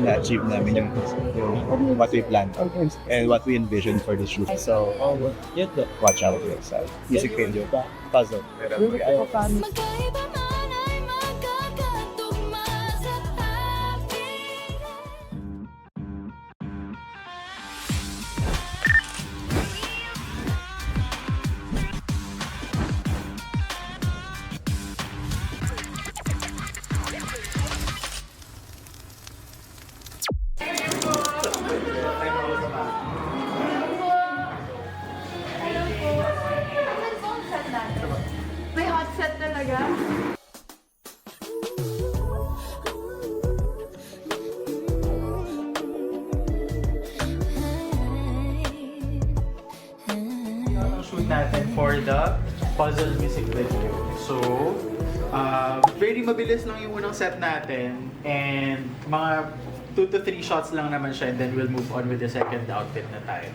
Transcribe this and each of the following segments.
na-achieve namin yung what we planned and what we envisioned for the shoot. So, watch out sa music video puzzle. Magkaiba man ay magkakatugma sa ating May hot set talaga. Shoot natin for the puzzle music video. So, very mabilis lang yung unang set natin and mga 2 to 3 shots lang naman siya and then we'll move on with the second outfit na tayo.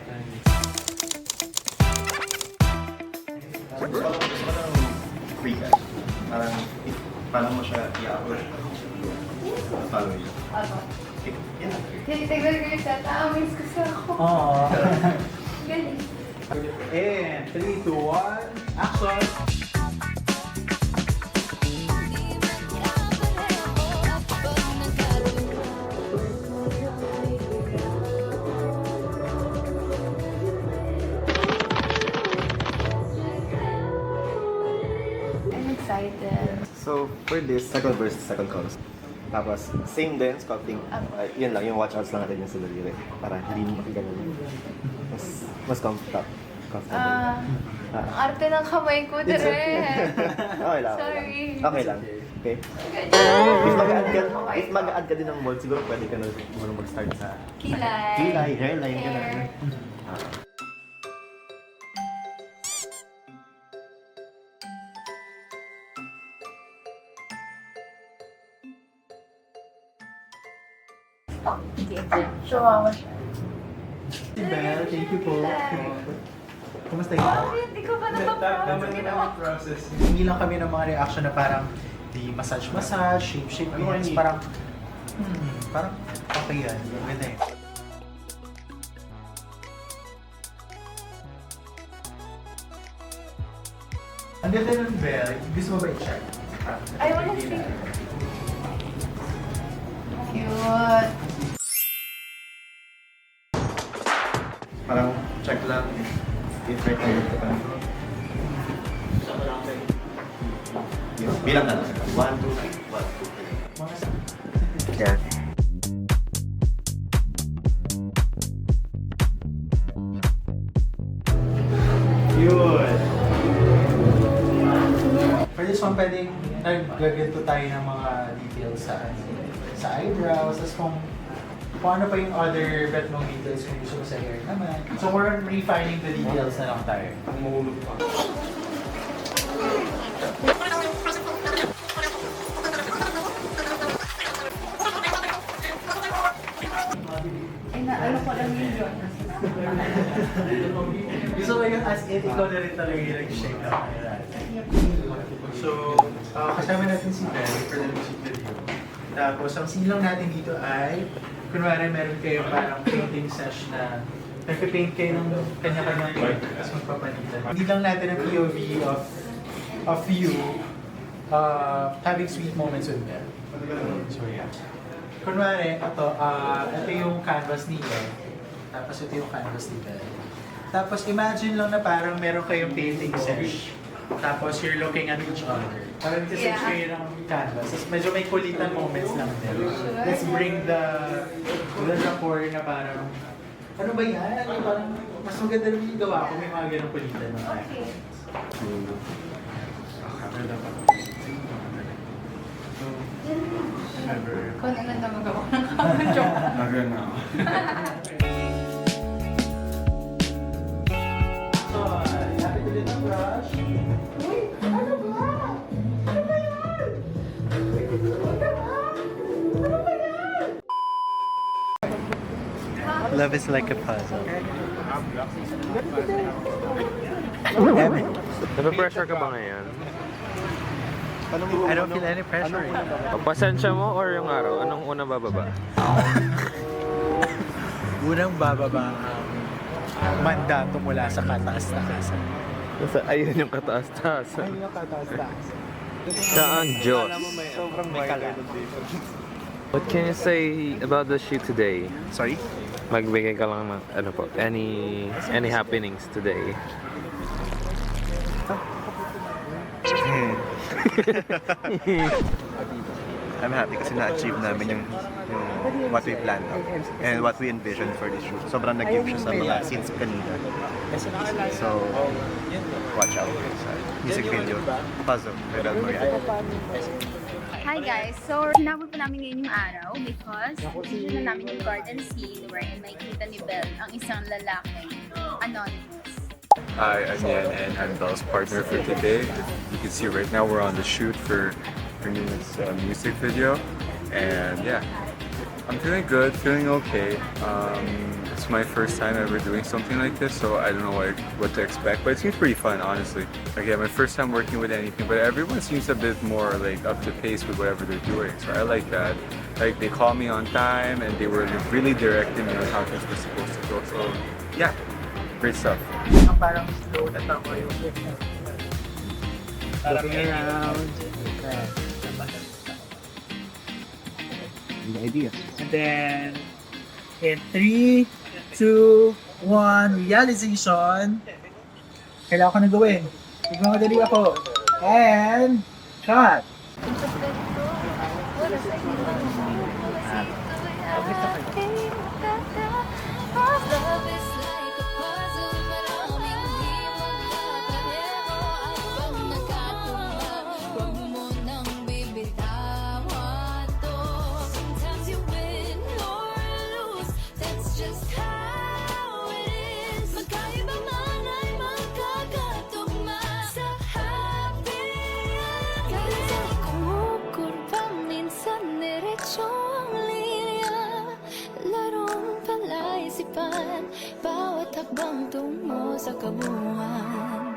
Free ka. Parang mo siya i-upload. Follow you. Yan lang. Tinitignan ko yung set. Amaze kasi ako. Aww. Galing. And 3, 2, 1, action! I'm excited. So, for this, second verse, second chorus. Tapos, same din, sculpting. Yun lang, yung watch outs lang natin yung sa daliri. Para hindi mo makaganon. Mas comfortable. Ang arte ng kamay ko, It's dire. Okay lang. Sorry. Okay lang. Okay. If mag-add ka din ng mold, siguro pwede ka na muna mag-start sa Kilay. hairline, Hair. gano'n. Sumama siya. Si Belle, thank you po. Kumusta yun? Oh, hindi ko pa process. Hindi lang kami ng mga reaction na parang di massage, shape hands, parang parang okay yan. Ganda yun. Ang ganda ng Belle. Gusto mo ba i-check? I wanna see. Cute. Parang check lang. If right na yun ka. Bilang na lang. 1, 2, 3. 1, 2, 3. Yeah. Yun. For this one, pwedeng naggaganto tayo ng mga details sa eyebrows. Tapos kung ano pa yung other bet mong details kung gusto mo sa hair naman. So we're refining the details na lang tayo. Ang mahulog pa. Ano ko lang yun. Gusto ko yung as in, ikaw na rin talaga yung nag-shake na camera. So, kasama natin si Belle for the music video. Tapos, ang silang natin dito ay, kunwari meron kayo parang painting sesh na nagpe-paint kayo ng kanya-kanyang part, tapos magpapalitan. Hindi lang natin ang POV of you having sweet moments with Belle. So, yeah. Kunwari, ito yung canvas ni Belle. Tapos ito yung canvas ni Belle. Tapos imagine lang na parang meron kayong painting sesh. Tapos you're looking at each other. Parang nag-search kayo ng canvas. Tapos medyo may kulitan moments lang din. Let's bring the rapport na parang, ano ba yan? Parang mas maganda rin yung gawa kung may mga ganang kulitan na tayo. Okay. Kung ano na magawa ng joke. So, lapit ulit ang brush. Uy, ano ba? Ano ba yan? Ano ba yan? Love is like a puzzle. Nape-pressure ka ba ngayon? I don't feel any pressure. Pasensya mo or yung araw? Anong unang bababa? Unang bababa ang mandato mula sa kataas-taasan. Ayun yung kataas-taasan. Ayun yung kataas-taasan. Saan Diyos? Sobrang may kalat. What can you say about the shoot today? Sorry? Magbigay ka lang ng ano po, any happenings today. I'm happy kasi na-achieve namin yung what we planned out and what we envisioned for this shoot. Sobrang nag-give siya sa mga scenes kanina. So, watch out sa music video. Puzzle, by Bel Maria. Hi guys! So, sinabot po namin ngayon yung araw because sinunod na namin yung garden scene wherein makikita ni Belle ang isang lalaking anonymous. Hi, I'm Yan and I'm Belle's partner for today. You can see right now we're on the shoot for Nina's music video. And yeah, I'm feeling good, feeling okay. It's my first time ever doing something like this, so I don't know what to expect, but it seems pretty fun, honestly. Like, yeah, my first time working with anything, but everyone seems a bit more like up to pace with whatever they're doing, so I like that. Like, they called me on time and they were really directing me on how things were supposed to go, so yeah, great stuff. Parang slow na tama yung parang around. Good idea. And then, in 3, 2, 1, realization. Kailangan ko na gawin. Magmamadali ako. And, shot! Love is like a puzzle, maraming di magkapareho. Habang nagkatulad, huwag mo nang bibitawan to. Sometimes you win or lose, that's just how it is. Magkaiba man ay magkakatugma sa happy ending. Minsan kumukurba, minsan diretso ang linya. Larong palaisipan, bawat hakbang tungo sa kabuuan.